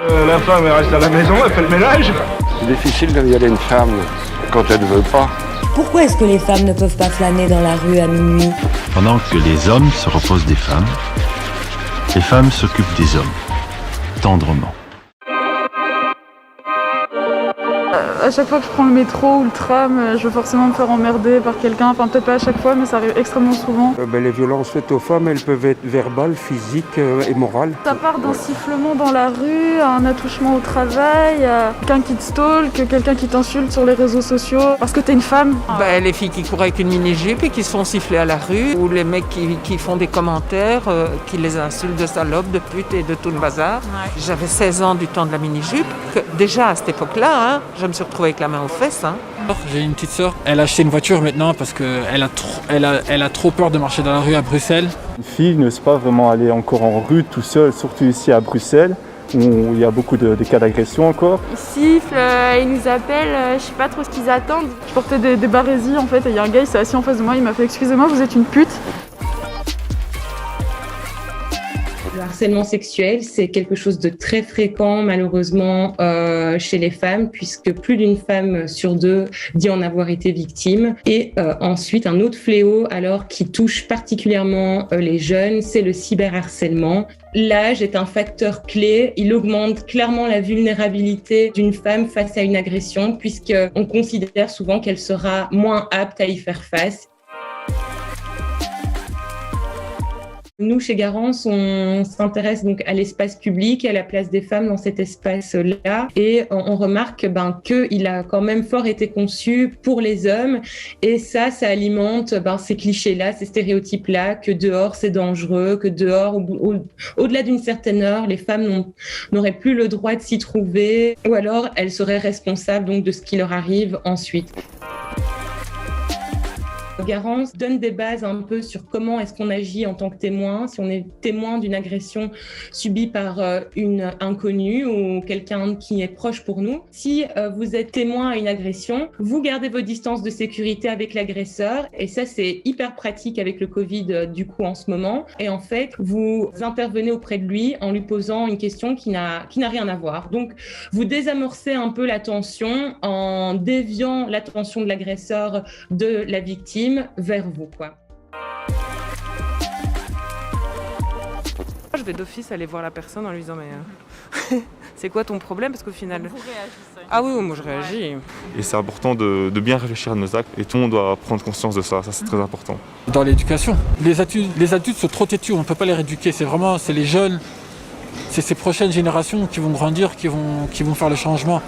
La femme, elle reste à la maison, elle fait le ménage. C'est difficile de virer une femme quand elle ne veut pas. Pourquoi est-ce que les femmes ne peuvent pas flâner dans la rue à minuit? Pendant que les hommes se reposent des femmes, les femmes s'occupent des hommes, tendrement. À chaque fois que je prends le métro ou le tram, je veux forcément me faire emmerder par quelqu'un. Enfin, peut-être pas à chaque fois, mais ça arrive extrêmement souvent. Les violences faites aux femmes, elles peuvent être verbales, physiques et morales. Ça part d'un sifflement dans la rue, à un attouchement au travail, à quelqu'un qui te stalk, quelqu'un qui t'insulte sur les réseaux sociaux parce que t'es une femme. Les filles qui courent avec une mini-jupe et qui se font siffler à la rue, ou les mecs qui font des commentaires, qui les insultent de salopes, de putes et de tout le bazar. Ouais. J'avais 16 ans du temps de la mini-jupe, que déjà à cette époque-là, je me suis retrouvée avec la main aux fesses. J'ai une petite sœur, elle a acheté une voiture maintenant parce qu'elle a trop peur de marcher dans la rue à Bruxelles. Une fille n'ose pas vraiment aller encore en rue tout seul, surtout ici à Bruxelles, où il y a beaucoup de cas d'agression encore. Ils sifflent, ils nous appellent, je sais pas trop ce qu'ils attendent. Je portais des barésies en fait, et il y a un gars, il s'est assis en face de moi, il m'a fait « Excusez-moi, vous êtes une pute ». Le harcèlement sexuel, c'est quelque chose de très fréquent malheureusement chez les femmes, puisque plus d'une femme sur deux dit en avoir été victime. Et ensuite, un autre fléau alors qui touche particulièrement les jeunes, c'est le cyberharcèlement. L'âge est un facteur clé, il augmente clairement la vulnérabilité d'une femme face à une agression, puisqu'on considère souvent qu'elle sera moins apte à y faire face. Nous, chez Garance, on s'intéresse donc à l'espace public, à la place des femmes dans cet espace-là, et on remarque qu'il a quand même fort été conçu pour les hommes, et ça alimente ces clichés-là, ces stéréotypes-là, que dehors c'est dangereux, que dehors, au-delà d'une certaine heure, les femmes n'auraient plus le droit de s'y trouver, ou alors elles seraient responsables donc de ce qui leur arrive ensuite. Garance donne des bases un peu sur comment est-ce qu'on agit en tant que témoin, si on est témoin d'une agression subie par une inconnue ou quelqu'un qui est proche pour nous. Si vous êtes témoin à une agression, vous gardez vos distances de sécurité avec l'agresseur, et ça c'est hyper pratique avec le Covid du coup en ce moment, et en fait vous intervenez auprès de lui en lui posant une question qui n'a rien à voir. Donc vous désamorcez un peu la tension en déviant l'attention de l'agresseur de la victime vers vous, quoi. Je vais d'office aller voir la personne en lui disant mais c'est quoi ton problème, parce qu'au final... Vous réagissez. Ah oui, moi je réagis. Et c'est important de bien réfléchir à nos actes, et tout le monde doit prendre conscience de ça c'est très important. Dans l'éducation, les adultes sont trop têtus, on ne peut pas les rééduquer, c'est les jeunes, c'est ces prochaines générations qui vont grandir, qui vont faire le changement.